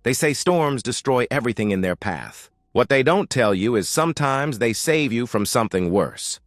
They say storms destroy everything in their path. What they don't tell you is sometimes they save you from something worse.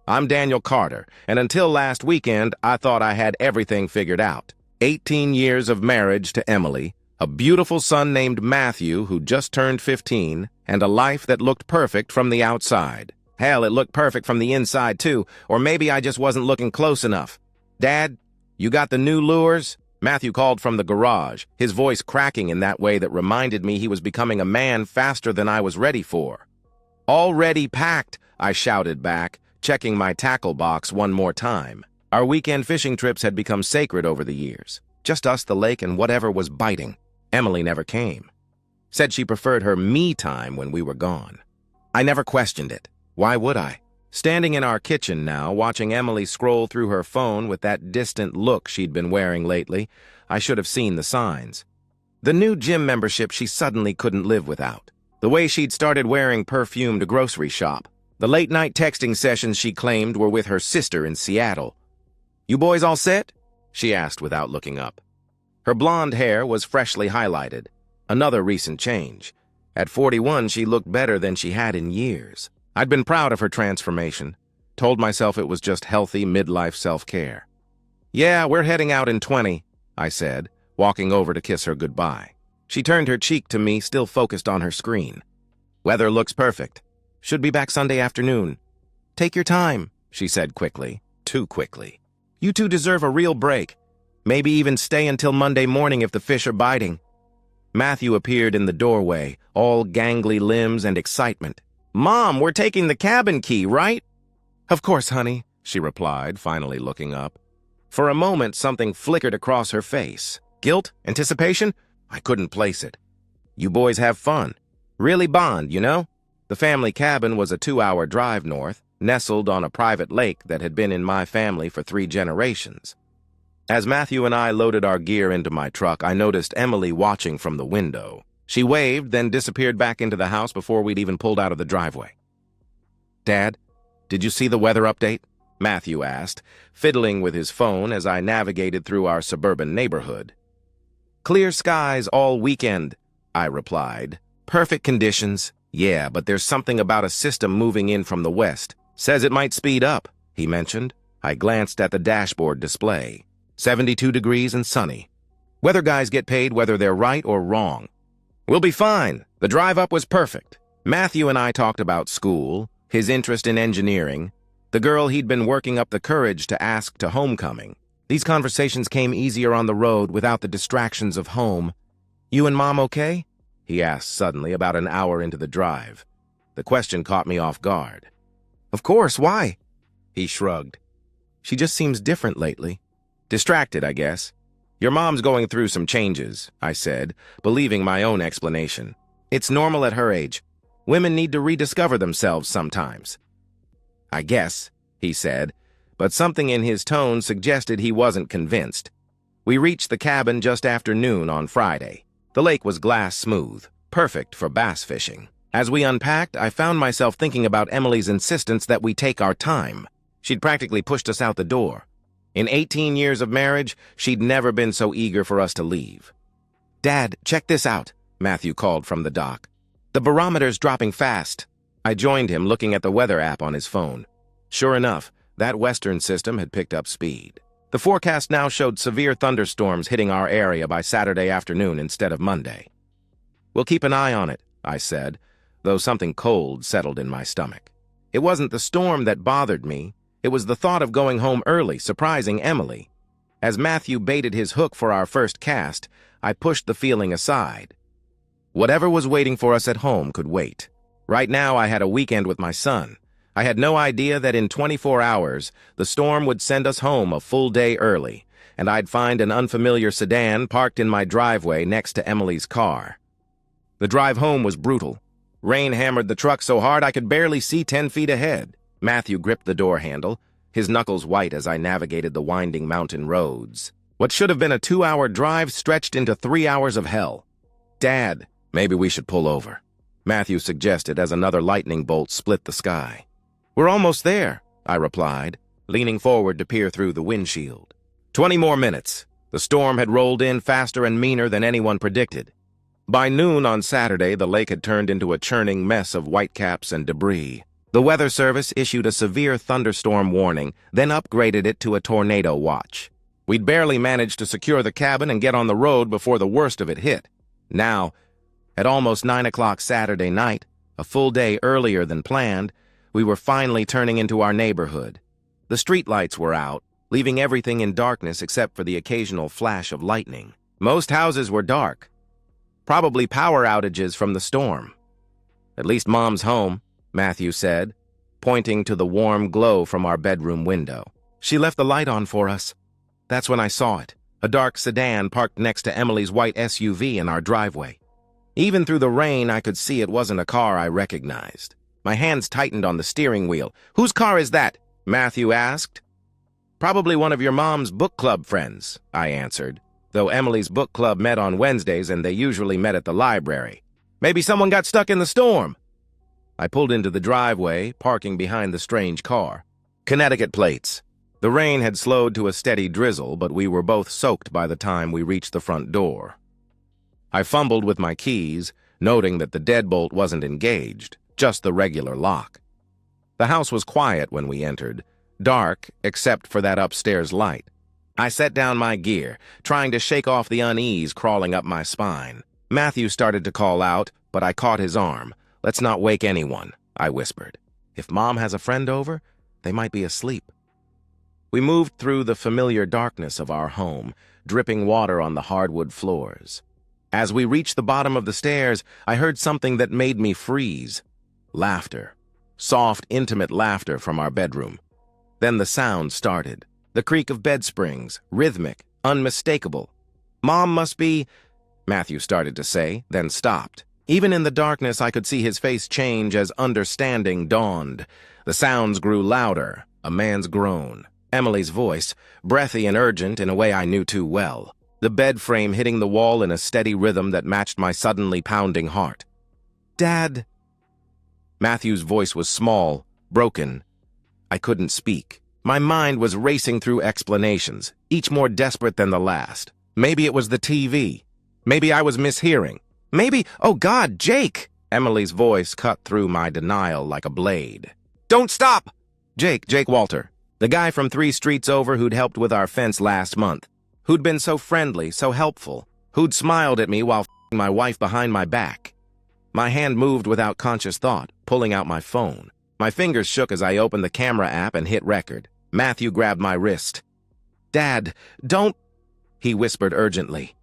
I'm Daniel Carter, and until last weekend, I thought I had everything figured out. 18 years of marriage to Emily, a beautiful son named Matthew who just turned 15, and a life that looked perfect from the outside. Hell, it looked perfect from the inside too, or maybe I just wasn't looking close enough. Dad, you got the new lures? Matthew called from the garage, his voice cracking in that way that reminded me he was becoming a man faster than I was ready for. Already packed, I shouted back, checking my tackle box one more time. Our weekend fishing trips had become sacred over the years. Just us, the lake, and whatever was biting. Emily never came. Said she preferred her me time when we were gone. I never questioned it. Why would I? Standing in our kitchen now, watching Emily scroll through her phone with that distant look she'd been wearing lately, I should have seen the signs. The new gym membership she suddenly couldn't live without. The way she'd started wearing perfume to grocery shop. The late-night texting sessions she claimed were with her sister in Seattle. "You boys all set?" she asked without looking up. Her blonde hair was freshly highlighted. Another recent change. At 41, she looked better than she had in years. I'd been proud of her transformation. Told myself it was just healthy midlife self-care. "Yeah, we're heading out in 20, I said, walking over to kiss her goodbye. She turned her cheek to me, still focused on her screen. "Weather looks perfect. Should be back Sunday afternoon." "Take your time," she said quickly. Too quickly. "You two deserve a real break. Maybe even stay until Monday morning if the fish are biting." Matthew appeared in the doorway, all gangly limbs and excitement. "Mom, we're taking the cabin key, right?" "Of course, honey," she replied, finally looking up. For a moment, something flickered across her face. Guilt? Anticipation? I couldn't place it. "You boys have fun. Really bond, you know?" The family cabin was a 2-hour drive north, nestled on a private lake that had been in my family for 3 generations. As Matthew and I loaded our gear into my truck, I noticed Emily watching from the window. She waved, then disappeared back into the house before we'd even pulled out of the driveway. "Dad, did you see the weather update?" Matthew asked, fiddling with his phone as I navigated through our suburban neighborhood. "Clear skies all weekend," I replied. "Perfect conditions. Yeah, but there's something about a system moving in from the west. Says it might speed up," he mentioned. I glanced at the dashboard display. 72 degrees and sunny. Weather guys get paid whether they're right or wrong. "We'll be fine. The drive up was perfect." Matthew and I talked about school, his interest in engineering, the girl he'd been working up the courage to ask to homecoming. These conversations came easier on the road without the distractions of home. "You and Mom okay?" he asked suddenly about an hour into the drive. The question caught me off guard. "Of course, why?" He shrugged. "She just seems different lately. Distracted, I guess." "Your mom's going through some changes," I said, believing my own explanation. "It's normal at her age. Women need to rediscover themselves sometimes." "I guess," he said, but something in his tone suggested he wasn't convinced. We reached the cabin just after noon on Friday. The lake was glass smooth, perfect for bass fishing. As we unpacked, I found myself thinking about Emily's insistence that we take our time. She'd practically pushed us out the door. In 18 years of marriage, she'd never been so eager for us to leave. "Dad, check this out," Matthew called from the dock. "The barometer's dropping fast." I joined him, looking at the weather app on his phone. Sure enough, that western system had picked up speed. The forecast now showed severe thunderstorms hitting our area by Saturday afternoon instead of Monday. "We'll keep an eye on it," I said, though something cold settled in my stomach. It wasn't the storm that bothered me. It was the thought of going home early, surprising Emily. As Matthew baited his hook for our first cast, I pushed the feeling aside. Whatever was waiting for us at home could wait. Right now, I had a weekend with my son. I had no idea that in 24 hours, the storm would send us home a full day early, and I'd find an unfamiliar sedan parked in my driveway next to Emily's car. The drive home was brutal. Rain hammered the truck so hard I could barely see 10 feet ahead. Matthew gripped the door handle, his knuckles white as I navigated the winding mountain roads. What should have been a 2-hour drive stretched into 3 hours of hell. "Dad, maybe we should pull over," Matthew suggested as another lightning bolt split the sky. "We're almost there," I replied, leaning forward to peer through the windshield. 20 more minutes. The storm had rolled in faster and meaner than anyone predicted. By noon on Saturday, the lake had turned into a churning mess of whitecaps and debris. The Weather Service issued a severe thunderstorm warning, then upgraded it to a tornado watch. We'd barely managed to secure the cabin and get on the road before the worst of it hit. Now, at almost 9 o'clock Saturday night, a full day earlier than planned, we were finally turning into our neighborhood. The streetlights were out, leaving everything in darkness except for the occasional flash of lightning. Most houses were dark. Probably power outages from the storm. At least Mom's home, Matthew said, pointing to the warm glow from our bedroom window. She left the light on for us. That's when I saw it, a dark sedan parked next to Emily's white SUV in our driveway. Even through the rain, I could see it wasn't a car I recognized. My hands tightened on the steering wheel. "Whose car is that?" Matthew asked. "Probably one of your mom's book club friends," I answered, though Emily's book club met on Wednesdays and they usually met at the library. "Maybe someone got stuck in the storm." I pulled into the driveway, parking behind the strange car. Connecticut plates. The rain had slowed to a steady drizzle, but we were both soaked by the time we reached the front door. I fumbled with my keys, noting that the deadbolt wasn't engaged, just the regular lock. The house was quiet when we entered, dark except for that upstairs light. I set down my gear, trying to shake off the unease crawling up my spine. Matthew started to call out, but I caught his arm. "Let's not wake anyone," I whispered. "If Mom has a friend over, they might be asleep." We moved through the familiar darkness of our home, dripping water on the hardwood floors. As we reached the bottom of the stairs, I heard something that made me freeze. Laughter. Soft, intimate laughter from our bedroom. Then the sound started. The creak of bed springs, rhythmic, unmistakable. "Mom must be—" Matthew started to say, then stopped. Even in the darkness, I could see his face change as understanding dawned. The sounds grew louder, a man's groan. Emily's voice, breathy and urgent in a way I knew too well. The bed frame hitting the wall in a steady rhythm that matched my suddenly pounding heart. "Dad!" Matthew's voice was small, broken. I couldn't speak. My mind was racing through explanations, each more desperate than the last. Maybe it was the TV. Maybe I was mishearing. Maybe, oh God, Jake! Emily's voice cut through my denial like a blade. "Don't stop!" Jake Walter. The guy from 3 streets over who'd helped with our fence last month. Who'd been so friendly, so helpful. Who'd smiled at me while f***ing my wife behind my back. My hand moved without conscious thought, pulling out my phone. My fingers shook as I opened the camera app and hit record. Matthew grabbed my wrist. "Dad, don't—" he whispered urgently.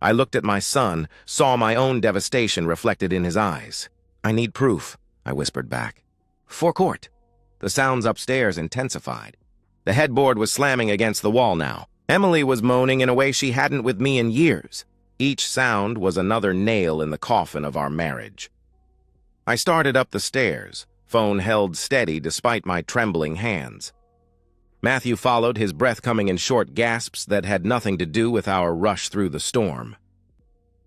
I looked at my son, saw my own devastation reflected in his eyes. "I need proof," I whispered back. "For court." The sounds upstairs intensified. The headboard was slamming against the wall now. Emily was moaning in a way she hadn't with me in years. Each sound was another nail in the coffin of our marriage. I started up the stairs, phone held steady despite my trembling hands. Matthew followed, his breath coming in short gasps that had nothing to do with our rush through the storm.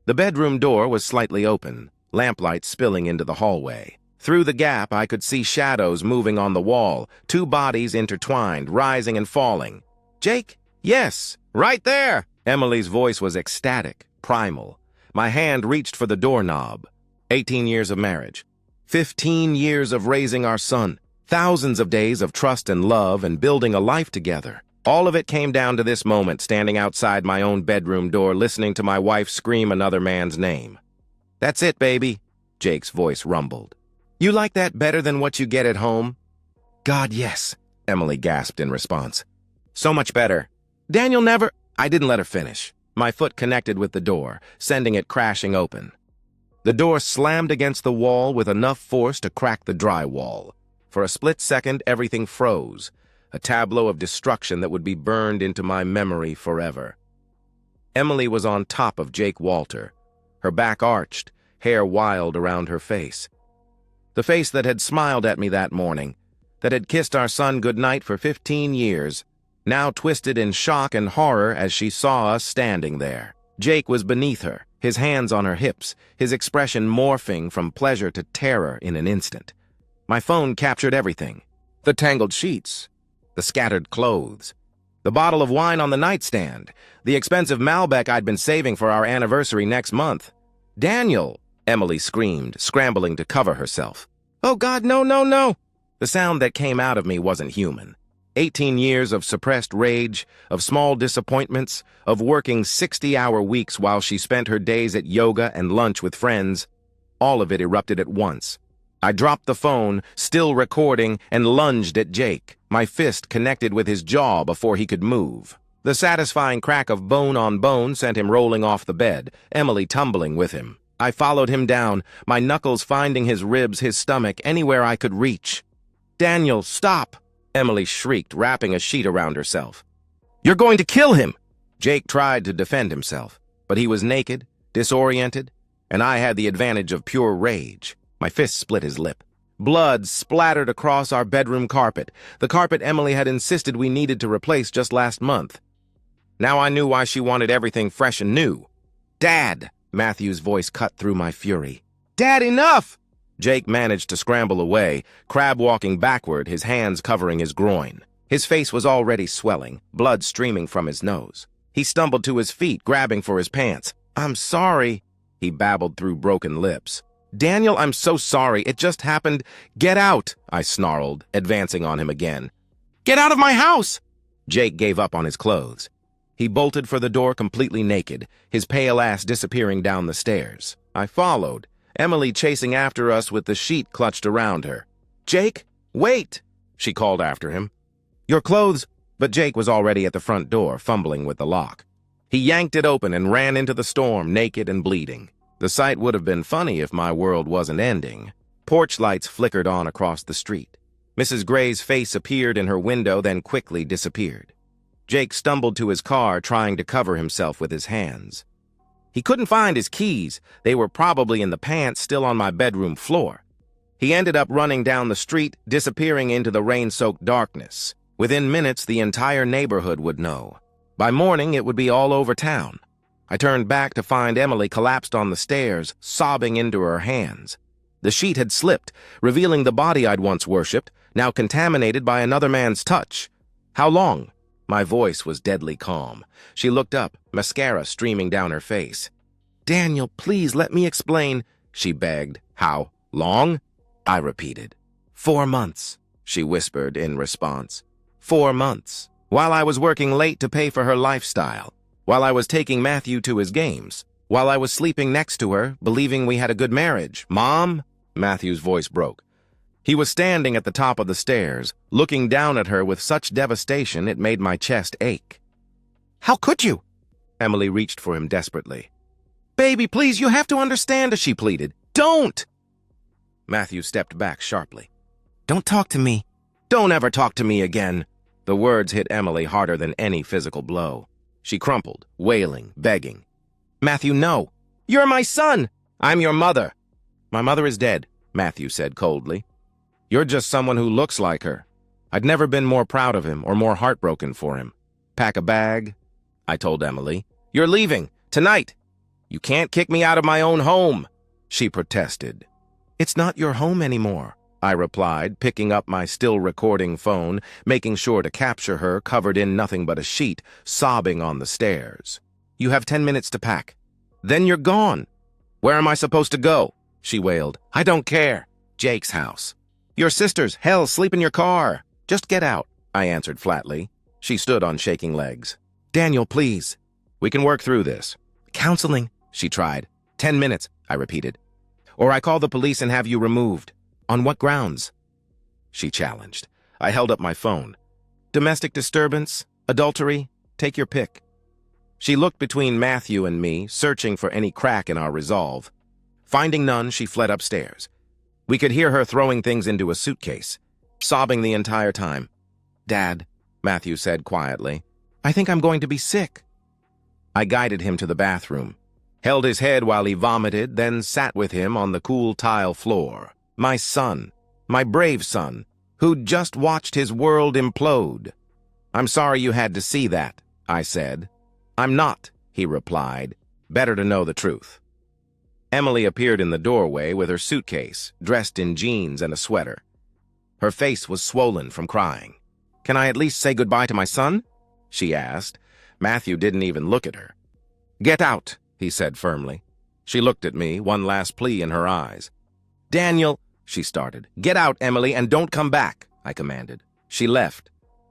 The bedroom door was slightly open, lamplight spilling into the hallway. Through the gap, I could see shadows moving on the wall, 2 bodies intertwined, rising and falling. "Jake? Yes, right there!" Emily's voice was ecstatic, primal. My hand reached for the doorknob. 18 years of marriage. 15 years of raising our son. Thousands of days of trust and love and building a life together. All of it came down to this moment, standing outside my own bedroom door, listening to my wife scream another man's name. "That's it, baby," Jake's voice rumbled. "You like that better than what you get at home?" "God, yes," Emily gasped in response. "So much better. Daniel never—" I didn't let her finish. My foot connected with the door, sending it crashing open. The door slammed against the wall with enough force to crack the drywall. For a split second, everything froze, a tableau of destruction that would be burned into my memory forever. Emily was on top of Jake Walter, her back arched, hair wild around her face. The face that had smiled at me that morning, that had kissed our son goodnight for 15 years, now twisted in shock and horror as she saw us standing there. Jake was beneath her, his hands on her hips, his expression morphing from pleasure to terror in an instant. My phone captured everything. The tangled sheets, the scattered clothes, the bottle of wine on the nightstand, the expensive Malbec I'd been saving for our anniversary next month. "Daniel!" Emily screamed, scrambling to cover herself. "Oh God, no, no, no!" The sound that came out of me wasn't human. 18 years of suppressed rage, of small disappointments, of working 60-hour weeks while she spent her days at yoga and lunch with friends. All of it erupted at once. I dropped the phone, still recording, and lunged at Jake, my fist connected with his jaw before he could move. The satisfying crack of bone on bone sent him rolling off the bed, Emily tumbling with him. I followed him down, my knuckles finding his ribs, his stomach, anywhere I could reach. "Daniel, stop!" Emily shrieked, wrapping a sheet around herself. "You're going to kill him!" Jake tried to defend himself, but he was naked, disoriented, and I had the advantage of pure rage. My fist split his lip. Blood splattered across our bedroom carpet, the carpet Emily had insisted we needed to replace just last month. Now I knew why she wanted everything fresh and new. "Dad!" Matthew's voice cut through my fury. "Dad, enough!" Jake managed to scramble away, crab-walking backward, his hands covering his groin. His face was already swelling, blood streaming from his nose. He stumbled to his feet, grabbing for his pants. "I'm sorry," he babbled through broken lips. "Daniel, I'm so sorry. It just happened. Get out," I snarled, advancing on him again. "Get out of my house!" Jake gave up on his clothes. He bolted for the door completely naked, his pale ass disappearing down the stairs. I followed, Emily chasing after us with the sheet clutched around her. "Jake, wait!" she called after him. "Your clothes—" But Jake was already at the front door, fumbling with the lock. He yanked it open and ran into the storm, naked and bleeding. The sight would have been funny if my world wasn't ending. Porch lights flickered on across the street. Mrs. Gray's face appeared in her window, then quickly disappeared. Jake stumbled to his car, trying to cover himself with his hands. He couldn't find his keys. They were probably in the pants still on my bedroom floor. He ended up running down the street, disappearing into the rain-soaked darkness. Within minutes, the entire neighborhood would know. By morning, it would be all over town. I turned back to find Emily collapsed on the stairs, sobbing into her hands. The sheet had slipped, revealing the body I'd once worshipped, now contaminated by another man's touch. "How long?" My voice was deadly calm. She looked up, mascara streaming down her face. "Daniel, please let me explain," she begged. "How long?" I repeated. 4 months, she whispered in response. 4 months. While I was working late to pay for her lifestyle. While I was taking Matthew to his games. While I was sleeping next to her, believing we had a good marriage. "Mom?" Matthew's voice broke. He was standing at the top of the stairs, looking down at her with such devastation it made my chest ache. "How could you?" Emily reached for him desperately. "Baby, please, you have to understand," she pleaded. "Don't!" Matthew stepped back sharply. "Don't talk to me. Don't ever talk to me again." The words hit Emily harder than any physical blow. She crumpled, wailing, begging. "Matthew, no. You're my son. I'm your mother." "My mother is dead," Matthew said coldly. "You're just someone who looks like her." I'd never been more proud of him or more heartbroken for him. "Pack a bag," I told Emily. "You're leaving, tonight." "You can't kick me out of my own home," she protested. "It's not your home anymore," I replied, picking up my still-recording phone, making sure to capture her, covered in nothing but a sheet, sobbing on the stairs. "You have 10 minutes to pack. Then you're gone." "Where am I supposed to go?" she wailed. "I don't care." "Jake's house." "Your sister's. Hell, sleep in your car." "Just get out," I answered flatly. She stood on shaking legs. "Daniel, please. We can work through this." "Counseling," she tried. 10 minutes, I repeated. "Or I call the police and have you removed." "On what grounds?" she challenged. I held up my phone. "Domestic disturbance, adultery, take your pick." She looked between Matthew and me, searching for any crack in our resolve. Finding none, she fled upstairs. We could hear her throwing things into a suitcase, sobbing the entire time. "Dad," Matthew said quietly, "I think I'm going to be sick." I guided him to the bathroom, held his head while he vomited, then sat with him on the cool tile floor. My son, my brave son, who'd just watched his world implode. "I'm sorry you had to see that," I said. "I'm not," he replied. "Better to know the truth." Emily appeared in the doorway with her suitcase, dressed in jeans and a sweater. Her face was swollen from crying. "Can I at least say goodbye to my son?" she asked. Matthew didn't even look at her. "Get out," he said firmly. She looked at me, one last plea in her eyes. "Daniel," she started. "Get out, Emily, and don't come back," I commanded. She left,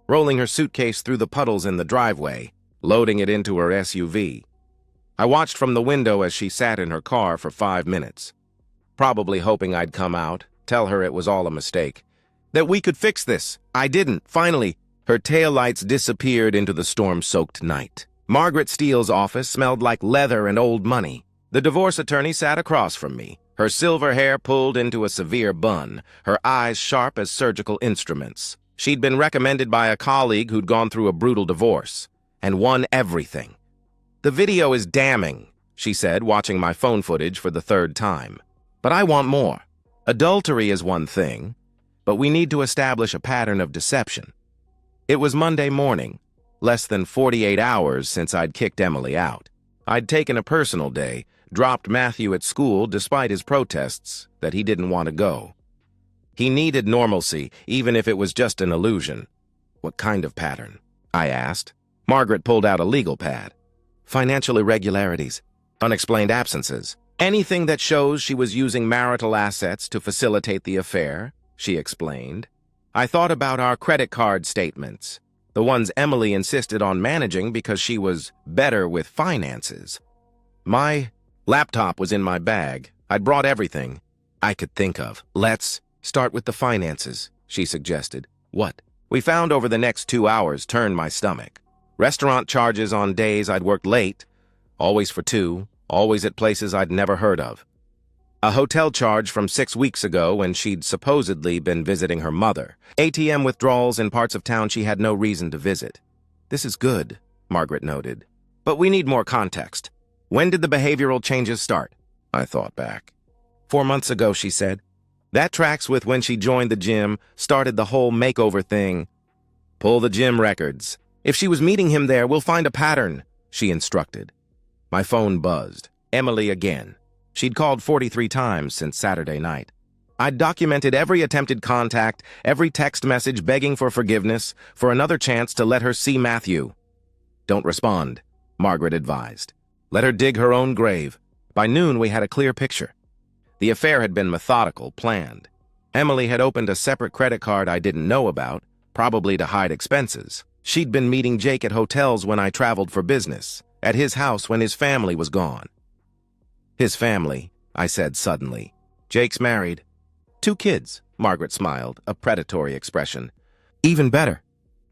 rolling her suitcase through the puddles in the driveway, loading it into her SUV. I watched from the window as she sat in her car for 5 minutes, probably hoping I'd come out, tell her it was all a mistake, that we could fix this. I didn't. Finally, her taillights disappeared into the storm-soaked night. Margaret Steele's office smelled like leather and old money. The divorce attorney sat across from me, her silver hair pulled into a severe bun, her eyes sharp as surgical instruments. She'd been recommended by a colleague who'd gone through a brutal divorce and won everything. "The video is damning," she said, watching my phone footage for the 3rd time. "But I want more. Adultery is one thing, but we need to establish a pattern of deception." It was Monday morning, less than 48 hours since I'd kicked Emily out. I'd taken a personal day, dropped Matthew at school despite his protests that he didn't want to go. He needed normalcy, even if it was just an illusion. "What kind of pattern?" I asked. Margaret pulled out a legal pad. "Financial irregularities, unexplained absences, anything that shows she was using marital assets to facilitate the affair," she explained. I thought about our credit card statements, the ones Emily insisted on managing because she was better with finances. My laptop was in my bag. I'd brought everything I could think of. "Let's start with the finances," she suggested. "What?" We found over the next 2 hours turned my stomach. Restaurant charges on days I'd worked late, always for 2, always at places I'd never heard of. A hotel charge from 6 weeks ago when she'd supposedly been visiting her mother. ATM withdrawals in parts of town she had no reason to visit. "This is good," Margaret noted. "But we need more context. When did the behavioral changes start?" I thought back. 4 months ago, she said. "That tracks with when she joined the gym, started the whole makeover thing." "Pull the gym records. If she was meeting him there, we'll find a pattern," she instructed. My phone buzzed. Emily again. She'd called 43 times since Saturday night. I'd documented every attempted contact, every text message begging for forgiveness, for another chance to let her see Matthew. "Don't respond," Margaret advised. "Let her dig her own grave." By noon, we had a clear picture. The affair had been methodical, planned. Emily had opened a separate credit card I didn't know about, probably to hide expenses. She'd been meeting Jake at hotels when I traveled for business, at his house when his family was gone. "His family," I said suddenly. "Jake's married." "2 kids," Margaret smiled, a predatory expression. "Even better.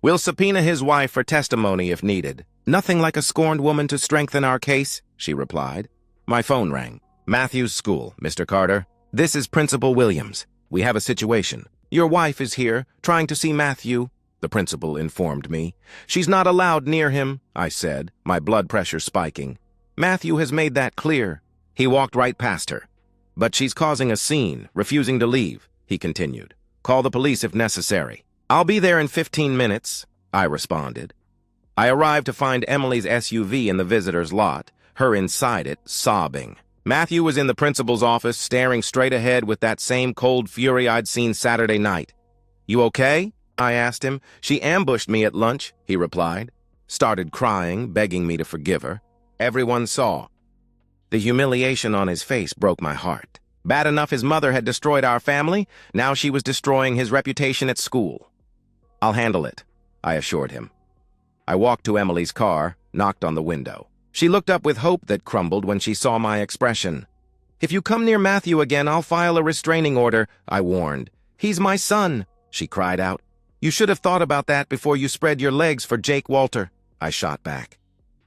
We'll subpoena his wife for testimony if needed. Nothing like a scorned woman to strengthen our case," she replied. My phone rang. "Matthew's school, Mr. Carter. This is Principal Williams. We have a situation. Your wife is here, trying to see Matthew," the principal informed me. "She's not allowed near him," I said, my blood pressure spiking. "Matthew has made that clear." He walked right past her. "But she's causing a scene, refusing to leave," he continued. "Call the police if necessary." "I'll be there in 15 minutes, I responded. I arrived to find Emily's SUV in the visitor's lot, her inside it, sobbing. Matthew was in the principal's office, staring straight ahead with that same cold fury I'd seen Saturday night. "You okay?" I asked him. "She ambushed me at lunch," he replied. Started crying, begging me to forgive her. Everyone saw. The humiliation on his face broke my heart. Bad enough his mother had destroyed our family, now she was destroying his reputation at school. "I'll handle it," I assured him. I walked to Emily's car, knocked on the window. She looked up with hope that crumbled when she saw my expression. "If you come near Matthew again, I'll file a restraining order," I warned. "He's my son," she cried out. "You should have thought about that before you spread your legs for Jake Walter," I shot back.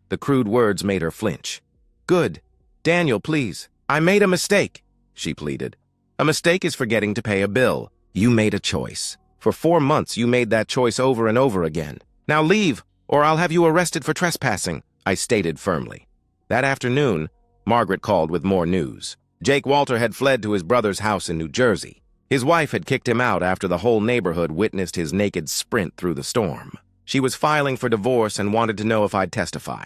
The crude words made her flinch. "Good. Daniel, please. I made a mistake," she pleaded. "A mistake is forgetting to pay a bill. You made a choice. For 4 months, you made that choice over and over again. Now leave, or I'll have you arrested for trespassing," I stated firmly. That afternoon, Margaret called with more news. Jake Walter had fled to his brother's house in New Jersey. His wife had kicked him out after the whole neighborhood witnessed his naked sprint through the storm. She was filing for divorce and wanted to know if I'd testify.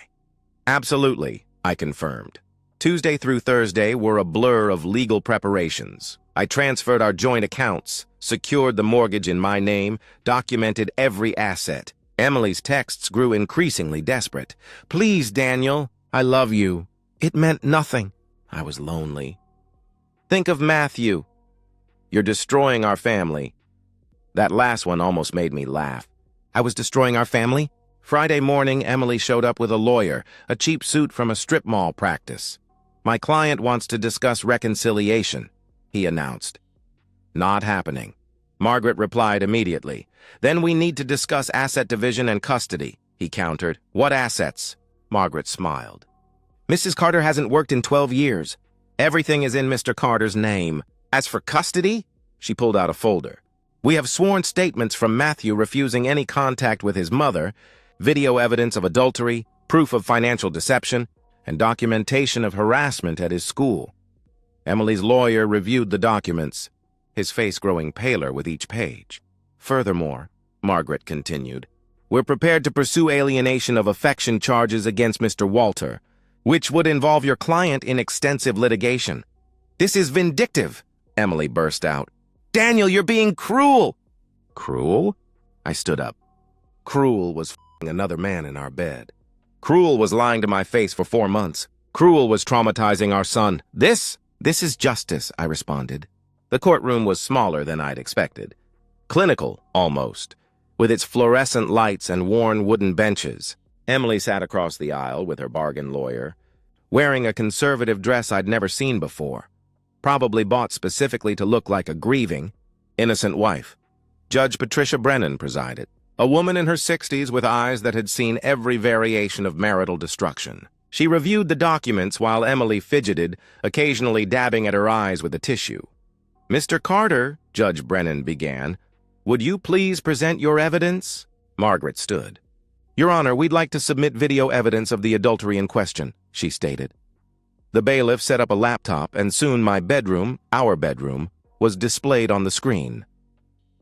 "Absolutely," I confirmed. Tuesday through Thursday were a blur of legal preparations. I transferred our joint accounts, secured the mortgage in my name, documented every asset. Emily's texts grew increasingly desperate. "Please, Daniel, I love you." It meant nothing. I was lonely. Think of Matthew. You're destroying our family. That last one almost made me laugh. I was destroying our family? Friday morning, Emily showed up with a lawyer, a cheap suit from a strip mall practice. My client wants to discuss reconciliation, he announced. Not happening. Margaret replied immediately. Then we need to discuss asset division and custody, he countered. What assets? Margaret smiled. Mrs. Carter hasn't worked in 12 years. Everything is in Mr. Carter's name. As for custody, she pulled out a folder. We have sworn statements from Matthew refusing any contact with his mother, video evidence of adultery, proof of financial deception, and documentation of harassment at his school. Emily's lawyer reviewed the documents, his face growing paler with each page. Furthermore, Margaret continued, we're prepared to pursue alienation of affection charges against Mr. Walter, which would involve your client in extensive litigation. This is vindictive, Emily burst out. Daniel, you're being cruel. Cruel? I stood up. Cruel was f***ing another man in our bed. Cruel was lying to my face for 4 months. Cruel was traumatizing our son. This is justice, I responded. The courtroom was smaller than I'd expected. Clinical, almost, with its fluorescent lights and worn wooden benches. Emily sat across the aisle with her bargain lawyer, wearing a conservative dress I'd never seen before, probably bought specifically to look like a grieving, innocent wife. Judge Patricia Brennan presided, a woman in her 60s with eyes that had seen every variation of marital destruction. She reviewed the documents while Emily fidgeted, occasionally dabbing at her eyes with a tissue. Mr. Carter, Judge Brennan began, would you please present your evidence? Margaret stood. Your Honor, we'd like to submit video evidence of the adultery in question, she stated. The bailiff set up a laptop, and soon my bedroom, our bedroom, was displayed on the screen.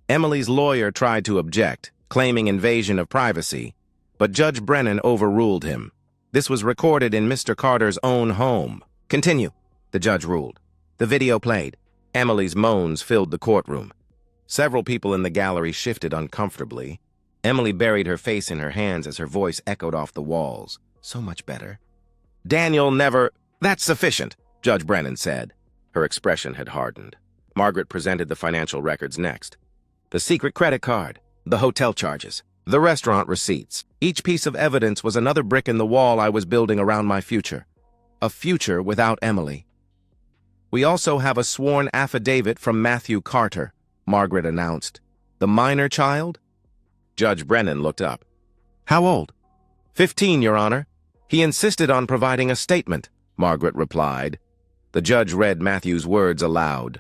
Emily's lawyer tried to object, claiming invasion of privacy, but Judge Brennan overruled him. This was recorded in Mr. Carter's own home. Continue, the judge ruled. The video played. Emily's moans filled the courtroom. Several people in the gallery shifted uncomfortably. Emily buried her face in her hands as her voice echoed off the walls. So much better. Daniel never... That's sufficient, Judge Brennan said. Her expression had hardened. Margaret presented the financial records next. The secret credit card, the hotel charges, the restaurant receipts. Each piece of evidence was another brick in the wall I was building around my future. A future without Emily. We also have a sworn affidavit from Matthew Carter, Margaret announced. The minor child? Judge Brennan looked up. How old? 15, Your Honor. He insisted on providing a statement, Margaret replied. The judge read Matthew's words aloud.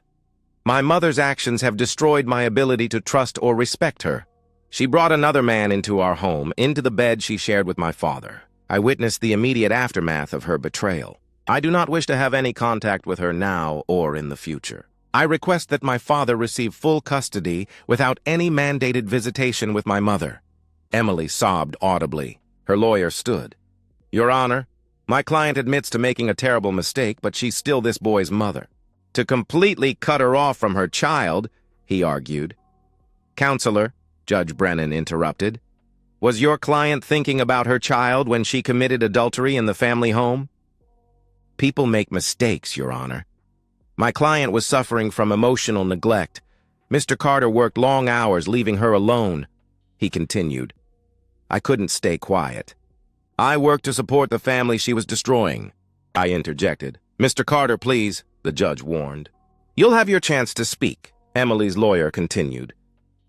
My mother's actions have destroyed my ability to trust or respect her. She brought another man into our home, into the bed she shared with my father. I witnessed the immediate aftermath of her betrayal. I do not wish to have any contact with her now or in the future. I request that my father receive full custody without any mandated visitation with my mother. Emily sobbed audibly. Her lawyer stood. Your Honor, my client admits to making a terrible mistake, but she's still this boy's mother. To completely cut her off from her child, he argued. Counselor, Judge Brennan interrupted, was your client thinking about her child when she committed adultery in the family home? People make mistakes, Your Honor. My client was suffering from emotional neglect. Mr. Carter worked long hours, leaving her alone. He continued. I couldn't stay quiet. I worked to support the family she was destroying. I interjected. Mr. Carter, please, the judge warned. You'll have your chance to speak, Emily's lawyer continued.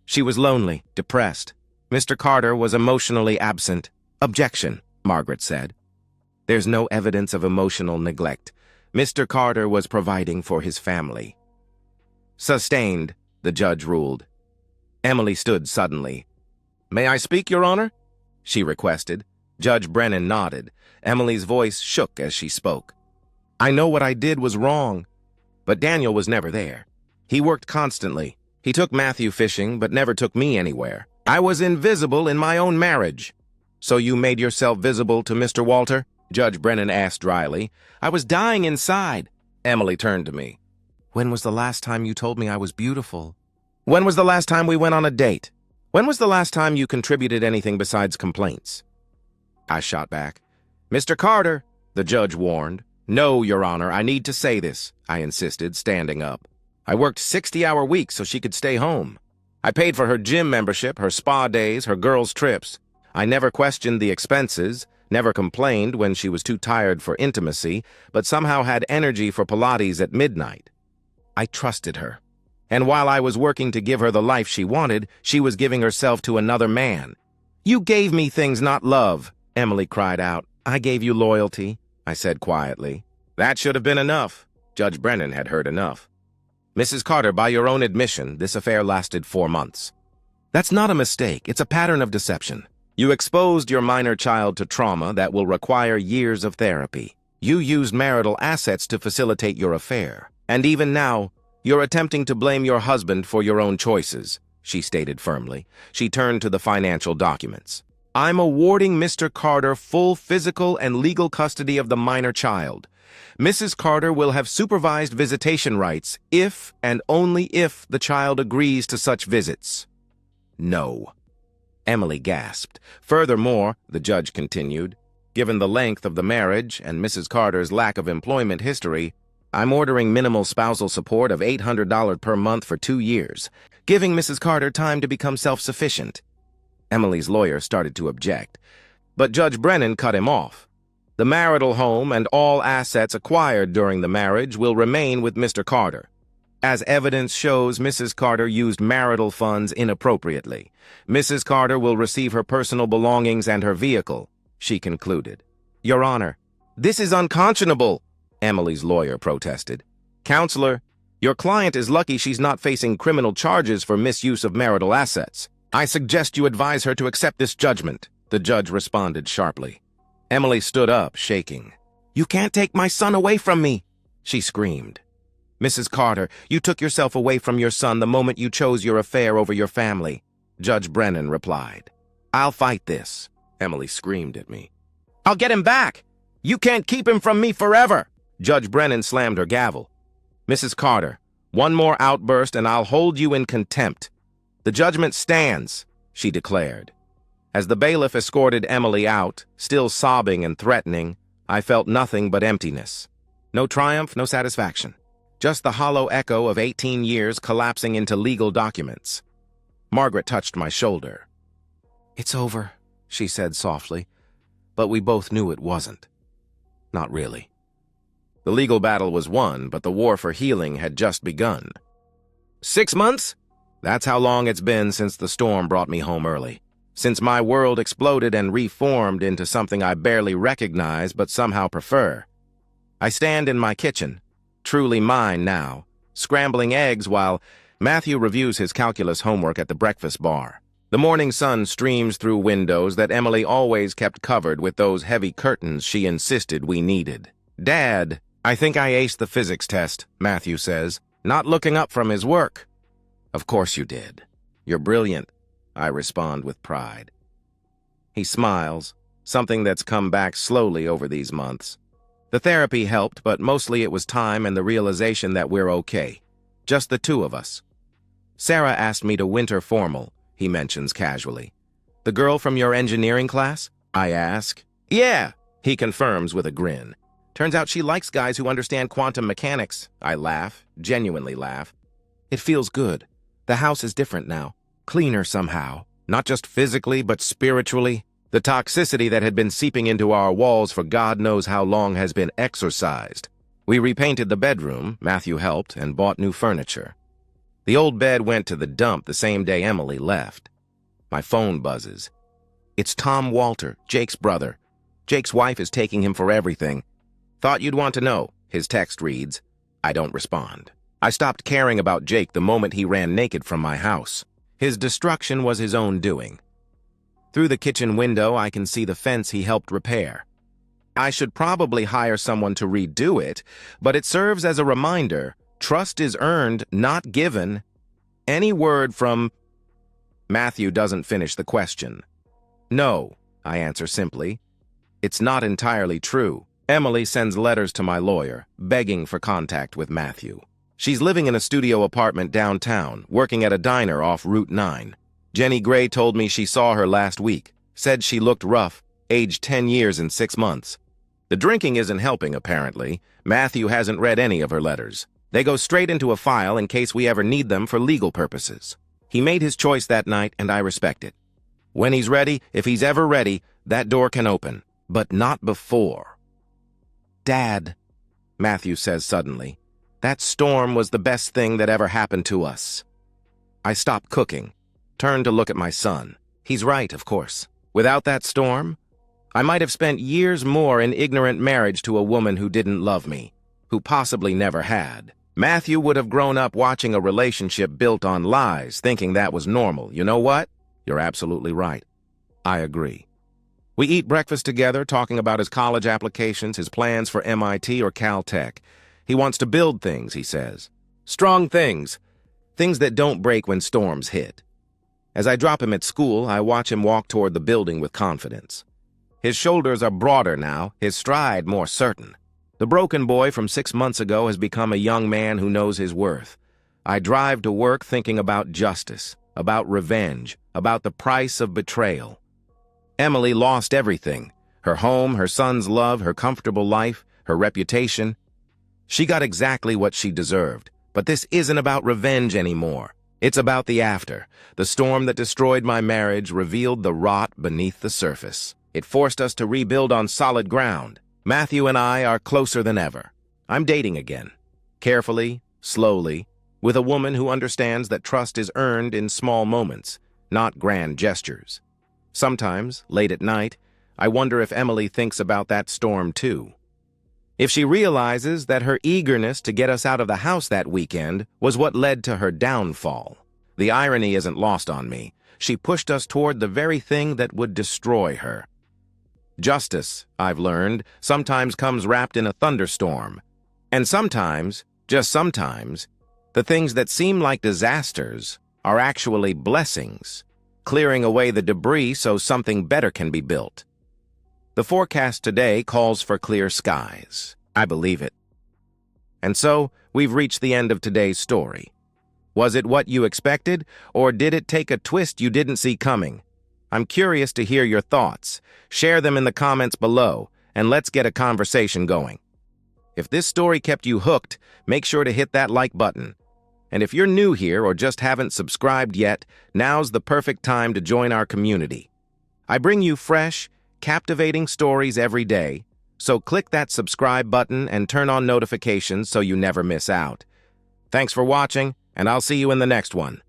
She was lonely, depressed. Mr. Carter was emotionally absent. Objection, Margaret said. There's no evidence of emotional neglect. Mr. Carter was providing for his family. Sustained, the judge ruled. Emily stood suddenly. May I speak, Your Honor? She requested. Judge Brennan nodded. Emily's voice shook as she spoke. I know what I did was wrong, but Daniel was never there. He worked constantly. He took Matthew fishing, but never took me anywhere. I was invisible in my own marriage. So you made yourself visible to Mr. Walter? Judge Brennan asked dryly. I was dying inside. Emily turned to me. When was the last time you told me I was beautiful? When was the last time we went on a date? When was the last time you contributed anything besides complaints? I shot back. Mr. Carter, the judge warned. No, Your Honor, I need to say this, I insisted, standing up. I worked 60-hour weeks so she could stay home. I paid for her gym membership, her spa days, her girls' trips. I never questioned the expenses, never complained when she was too tired for intimacy, but somehow had energy for Pilates at midnight. I trusted her. And while I was working to give her the life she wanted, she was giving herself to another man. You gave me things, not love, Emily cried out. I gave you loyalty, I said quietly. That should have been enough. Judge Brennan had heard enough. Mrs. Carter, by your own admission, this affair lasted 4 months. That's not a mistake. It's a pattern of deception. You exposed your minor child to trauma that will require years of therapy. You used marital assets to facilitate your affair. And even now, you're attempting to blame your husband for your own choices, she stated firmly. She turned to the financial documents. I'm awarding Mr. Carter full physical and legal custody of the minor child. Mrs. Carter will have supervised visitation rights if and only if the child agrees to such visits. No. Emily gasped. Furthermore, the judge continued, given the length of the marriage and Mrs. Carter's lack of employment history, I'm ordering minimal spousal support of $800 per month for 2 years, giving Mrs. Carter time to become self-sufficient. Emily's lawyer started to object, but Judge Brennan cut him off. The marital home and all assets acquired during the marriage will remain with Mr. Carter. As evidence shows, Mrs. Carter used marital funds inappropriately. Mrs. Carter will receive her personal belongings and her vehicle, she concluded. Your Honor, this is unconscionable, Emily's lawyer protested. Counselor, your client is lucky she's not facing criminal charges for misuse of marital assets. I suggest you advise her to accept this judgment, the judge responded sharply. Emily stood up, shaking. You can't take my son away from me, she screamed. Mrs. Carter, you took yourself away from your son the moment you chose your affair over your family, Judge Brennan replied. I'll fight this, Emily screamed at me. I'll get him back. You can't keep him from me forever. Judge Brennan slammed her gavel. Mrs. Carter, one more outburst and I'll hold you in contempt. The judgment stands, she declared. As the bailiff escorted Emily out, still sobbing and threatening, I felt nothing but emptiness. No triumph, no satisfaction. Just the hollow echo of 18 years collapsing into legal documents. Margaret touched my shoulder. It's over, she said softly, but we both knew it wasn't. Not really. The legal battle was won, but the war for healing had just begun. 6 months? That's how long it's been since the storm brought me home early. Since my world exploded and reformed into something I barely recognize but somehow prefer. I stand in my kitchen, truly mine now, scrambling eggs while Matthew reviews his calculus homework at the breakfast bar. The morning sun streams through windows that Emily always kept covered with those heavy curtains she insisted we needed. Dad, I think I aced the physics test, Matthew says, not looking up from his work. Of course you did. You're brilliant, I respond with pride. He smiles, something that's come back slowly over these months. The therapy helped, but mostly it was time and the realization that we're okay. Just the two of us. Sarah asked me to winter formal, he mentions casually. The girl from your engineering class? I ask. Yeah, he confirms with a grin. Turns out she likes guys who understand quantum mechanics. I laugh, genuinely laugh. It feels good. The house is different now. Cleaner somehow. Not just physically, but spiritually. The toxicity that had been seeping into our walls for God knows how long has been exorcised. We repainted the bedroom, Matthew helped, and bought new furniture. The old bed went to the dump the same day Emily left. My phone buzzes. It's Tom Walter, Jake's brother. Jake's wife is taking him for everything. Thought you'd want to know, his text reads. I don't respond. I stopped caring about Jake the moment he ran naked from my house. His destruction was his own doing. Through the kitchen window, I can see the fence he helped repair. I should probably hire someone to redo it, but it serves as a reminder. Trust is earned, not given. Any word from... Matthew doesn't finish the question. No, I answer simply. It's not entirely true. Emily sends letters to my lawyer, begging for contact with Matthew. She's living in a studio apartment downtown, working at a diner off Route 9. Jenny Gray told me she saw her last week, said she looked rough, aged 10 years and 6 months. The drinking isn't helping, apparently. Matthew hasn't read any of her letters. They go straight into a file in case we ever need them for legal purposes. He made his choice that night, and I respect it. When he's ready, if he's ever ready, that door can open. But not before. Dad, Matthew says suddenly, that storm was the best thing that ever happened to us. I stop cooking, turn to look at my son. He's right, of course. Without that storm, I might have spent years more in ignorant marriage to a woman who didn't love me, who possibly never had. Matthew would have grown up watching a relationship built on lies, thinking that was normal. You know what? You're absolutely right. I agree. We eat breakfast together, talking about his college applications, his plans for MIT or Caltech. He wants to build things, he says. Strong things. Things that don't break when storms hit. As I drop him at school, I watch him walk toward the building with confidence. His shoulders are broader now, his stride more certain. The broken boy from 6 months ago has become a young man who knows his worth. I drive to work thinking about justice, about revenge, about the price of betrayal. Emily lost everything. Her home, her son's love, her comfortable life, her reputation. She got exactly what she deserved. But this isn't about revenge anymore. It's about the after. The storm that destroyed my marriage revealed the rot beneath the surface. It forced us to rebuild on solid ground. Matthew and I are closer than ever. I'm dating again. Carefully, slowly, with a woman who understands that trust is earned in small moments, not grand gestures. Sometimes, late at night, I wonder if Emily thinks about that storm too. If she realizes that her eagerness to get us out of the house that weekend was what led to her downfall. The irony isn't lost on me. She pushed us toward the very thing that would destroy her. Justice, I've learned, sometimes comes wrapped in a thunderstorm. And sometimes, just sometimes, the things that seem like disasters are actually blessings, clearing away the debris so something better can be built. The forecast today calls for clear skies. I believe it. And so, we've reached the end of today's story. Was it what you expected, or did it take a twist you didn't see coming? I'm curious to hear your thoughts. Share them in the comments below, and let's get a conversation going. If this story kept you hooked, make sure to hit that like button. And if you're new here or just haven't subscribed yet, now's the perfect time to join our community. I bring you fresh, captivating stories every day, so click that subscribe button and turn on notifications so you never miss out. Thanks for watching, and I'll see you in the next one.